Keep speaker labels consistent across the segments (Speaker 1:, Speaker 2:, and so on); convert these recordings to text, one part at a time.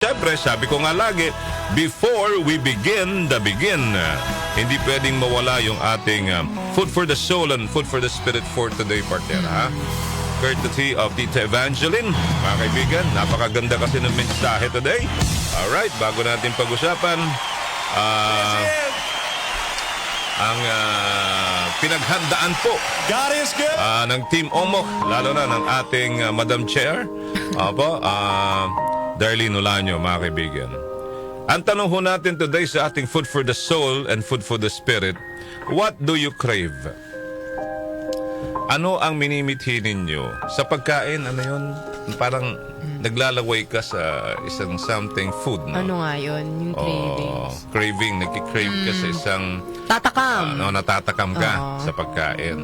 Speaker 1: syempre, sabi ko nga lagi, before we begin the begin, hindi pwedeng mawala yung ating food for the soul and food for the spirit for today, partner, ha? Courtesy of Tita Evangeline. Mga kaibigan, napakaganda kasi ng mensahe today. Alright, bago natin pag-usapan, ang pinaghandaan po
Speaker 2: God is good.
Speaker 1: ng Team Omok, lalo na ng ating Madam Chair, Darlene Olanyo, mga kaibigan. Ang tanong ho natin today sa ating food for the soul and food for the spirit, what do you crave? Ano ang minimithi ninyo? Sa pagkain, ano yun? Parang naglalaway ka sa isang something food, no?
Speaker 3: Ano nga yun? Yung cravings.
Speaker 1: Craving. Nagki-crave ka sa isang...
Speaker 3: Tatakam.
Speaker 1: natatakam ka sa pagkain.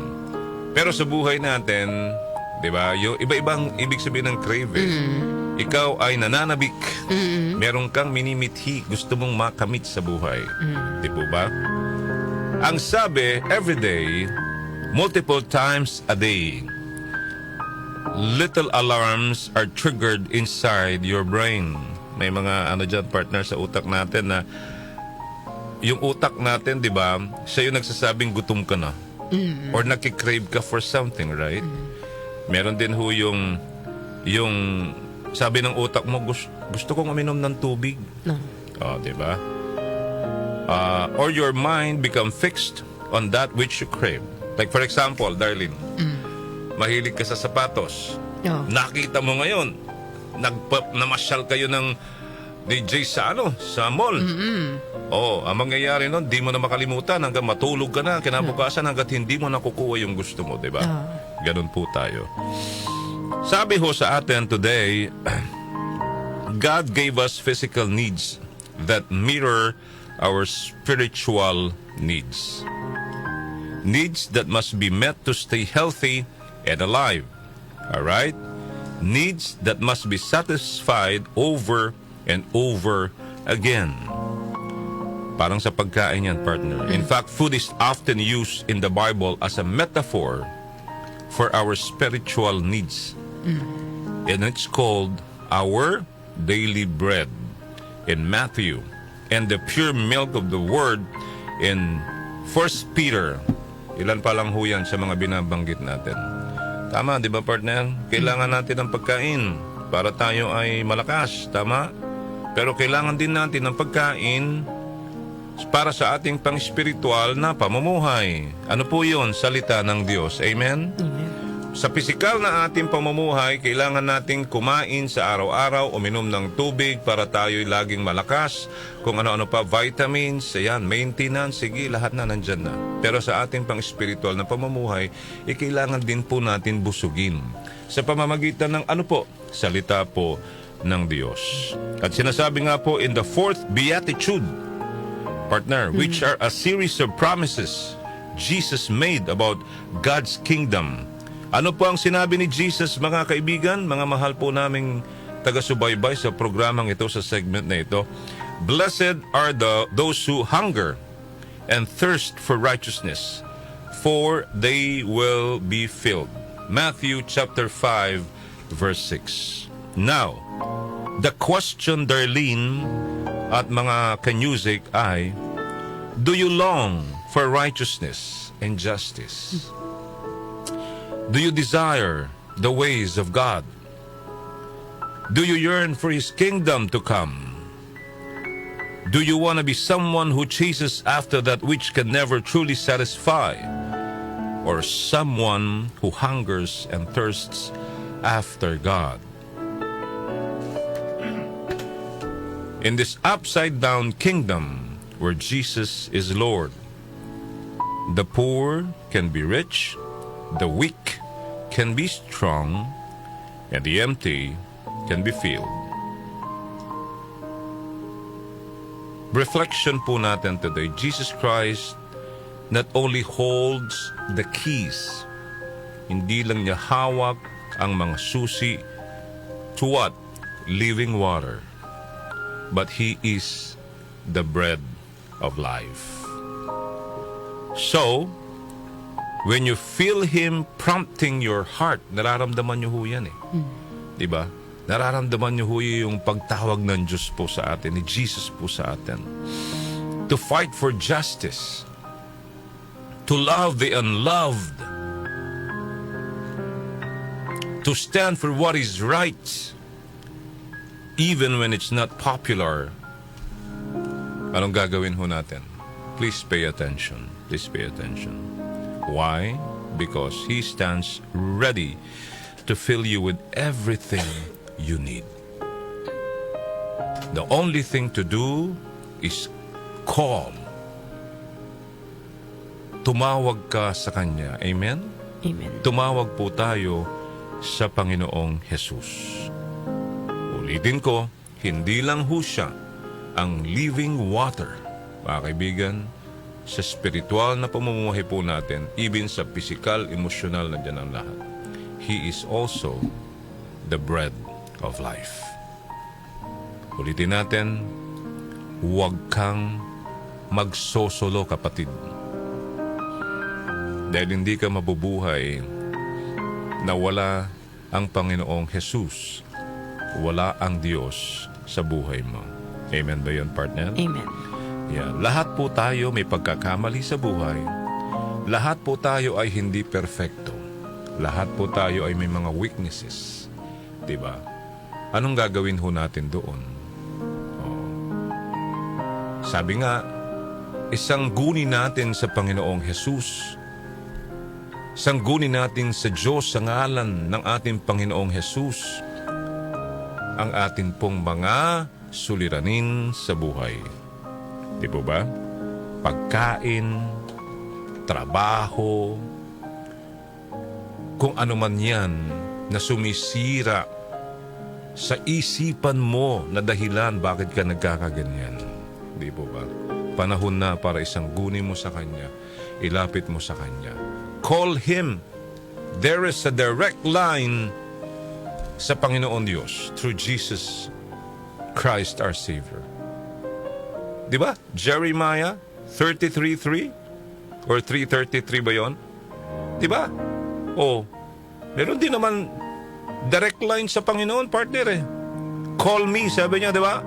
Speaker 1: Pero sa buhay natin, di ba, yung iba-ibang ibig sabihin ng craving. Ikaw ay nananabik. Meron kang minimithi. Gusto mong makamit sa buhay. Di po ba? Ang sabi, every day, multiple times a day, little alarms are triggered inside your brain. May mga dyan, partner, sa utak natin na yung utak natin, di ba, siya yung nagsasabing gutom ka na. Or nakikrave ka for something, right? Meron din ho yung sabi ng utak mo, gusto kong uminom ng tubig. Di ba? Or your mind become fixed on that which you crave. Like for example, Darlene, mahilig ka sa sapatos. Nakita mo ngayon, namasyal kayo ng DJ sa mall. Ang mangyayari nun, di mo na makalimutan hanggang matulog ka na, kinabukasan hanggat hindi mo nakukuha yung gusto mo, di ba? Ganun po tayo. Sabi ho sa atin today, God gave us physical needs that mirror our spiritual needs. Needs that must be met to stay healthy and alive. Alright? Needs that must be satisfied over and over again. Parang sa pagkain yan, partner. In fact, food is often used in the Bible as a metaphor for our spiritual needs. And it's called our daily bread in Matthew, and the pure milk of the Word in 1 Peter. Ilan pa lang ho yan sa mga binabanggit natin. Tama, di ba, partner? Kailangan natin ng pagkain para tayo ay malakas. Tama? Pero kailangan din natin ng pagkain para sa ating pang-spiritual na pamumuhay. Ano po yun? Salita ng Diyos. Amen? Sa pisikal na ating pamumuhay, kailangan nating kumain sa araw-araw, uminom ng tubig para tayo'y laging malakas. Kung ano-ano pa, vitamins, ayan, maintenance, sige, lahat na nandyan na. Pero sa ating pang-spiritual na pamumuhay, kailangan din po natin busugin sa pamamagitan ng salita po ng Diyos. At sinasabi nga po in the fourth beatitude, partner, which are a series of promises Jesus made about God's kingdom. Ano po ang sinabi ni Jesus, mga kaibigan, mga mahal po naming taga-subaybay sa programang ito, sa segment na ito? Blessed are those who hunger and thirst for righteousness, for they will be filled. Matthew chapter 5, verse 6. Now, the question, Darlene, at mga kanyusik ay, do you long for righteousness and justice? Do you desire the ways of God? Do you yearn for His kingdom to come? Do you want to be someone who chases after that which can never truly satisfy? Or someone who hungers and thirsts after God? In this upside-down kingdom where Jesus is Lord, the poor can be rich, the weak can be strong, and the empty can be filled. Reflection po natin today, Jesus Christ not only holds the keys, hindi lang niya hawak ang mga susi to what? Living water. But He is the bread of life. So, when you feel Him prompting your heart, nararamdaman niyo ho yan eh. Diba? Nararamdaman niyo ho yung pagtawag ng Diyos po sa atin, ni Jesus po sa atin. To fight for justice. To love the unloved. To stand for what is right. Even when it's not popular. Anong gagawin ho natin? Please pay attention. Please pay attention. Why? Because He stands ready to fill you with everything you need. The only thing to do is call. Tumawag ka sa Kanya. Amen?
Speaker 3: Amen.
Speaker 1: Tumawag po tayo sa Panginoong Jesus. Ulitin ko, hindi lang ho siya ang living water. Mga kaibigan, sa spiritual na pamumuhay po natin, even sa physical, emosyonal, nandiyan ang lahat. He is also the bread of life. Ulitin natin, huwag kang magsosolo, kapatid. Dahil hindi ka mabubuhay na wala ang Panginoong Jesus. Wala ang Diyos sa buhay mo. Amen ba yun, partner?
Speaker 3: Amen.
Speaker 1: Yeah. Lahat po tayo may pagkakamali sa buhay. Lahat po tayo ay hindi perfecto. Lahat po tayo ay may mga weaknesses. Diba? Anong gagawin ho natin doon? Sabi nga, isangguni natin sa Panginoong Jesus. Sangguni natin sa Diyos sa ngalan ng ating Panginoong Jesus ang atin pong mga suliranin sa buhay. Di po ba? Pagkain, trabaho, kung ano man yan na sumisira sa isipan mo na dahilan bakit ka nagkakaganyan. Di po ba? Panahon na para isangguni mo sa Kanya, ilapit mo sa Kanya. Call Him. There is a direct line sa Panginoon Diyos through Jesus Christ our Savior. Di ba? Jeremiah 33:3 or 3:33 ba yun? Di ba? O, meron din naman direct line sa Panginoon, partner eh. Call me, sabi niya, di ba?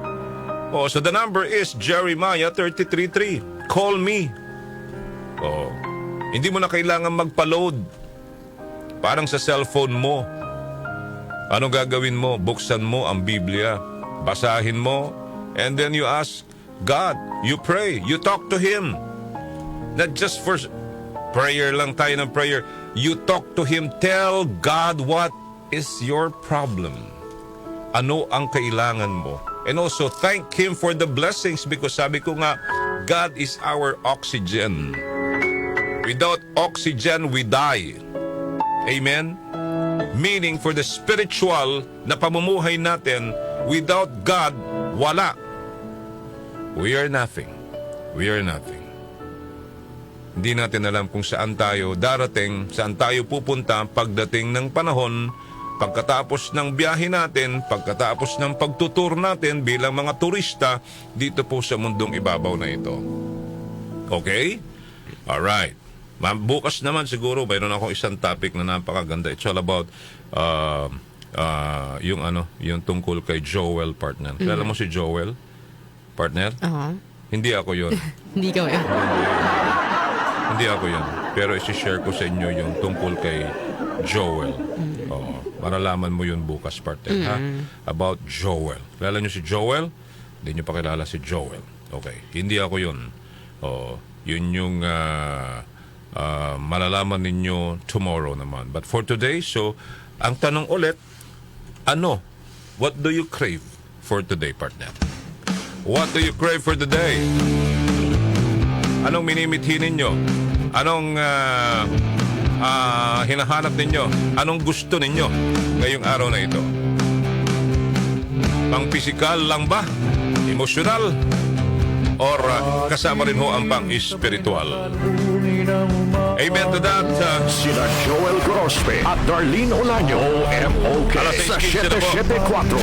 Speaker 1: O, so the number is Jeremiah 33:3. Call me. O, hindi mo na kailangan magpa-load. Parang sa cellphone mo. Ano gagawin mo? Buksan mo ang Biblia. Basahin mo. And then you ask God. You pray. You talk to Him. Not just for prayer lang tayo ng prayer. You talk to Him. Tell God what is your problem. Ano ang kailangan mo. And also thank Him for the blessings because sabi ko nga, God is our oxygen. Without oxygen, we die. Amen? Meaning for the spiritual na pamumuhay natin, without God, wala. We are nothing. We are nothing. Hindi natin alam kung saan tayo darating, saan tayo pupunta pagdating ng panahon, pagkatapos ng biyahe natin, pagkatapos ng pagtutur natin bilang mga turista dito po sa mundong ibabaw na ito. Okay? Alright. Bukas naman siguro mayroon akong isang topic na napakaganda. It's all about yung tungkol kay Joel, partner. Kilala mo si Joel, partner? Hindi ako yun.
Speaker 3: Hindi ka eh.
Speaker 1: Hindi ako yun. Pero isi-share ko sa inyo yung tungkol kay Joel. Maralaman mo yun bukas, partner. Ha? About Joel. Kilala nyo si Joel? Hindi nyo pa kilala si Joel. Okay. Hindi ako yun. Yun yung malalaman ninyo tomorrow naman. But for today, so, ang tanong ulit, what do you crave for today, partner? What do you crave for today? Anong minimithi ninyo? Anong hinahanap ninyo? Anong gusto ninyo ngayong araw na ito? Pang-pisikal lang ba? Emosyonal? Or kasama rin ho ang pang-espiritual? Amen to that.
Speaker 2: Sina Joel Grospe at Darlene Olaño, OMOK
Speaker 1: Alas
Speaker 2: sa
Speaker 1: 6:15 na po.
Speaker 2: 774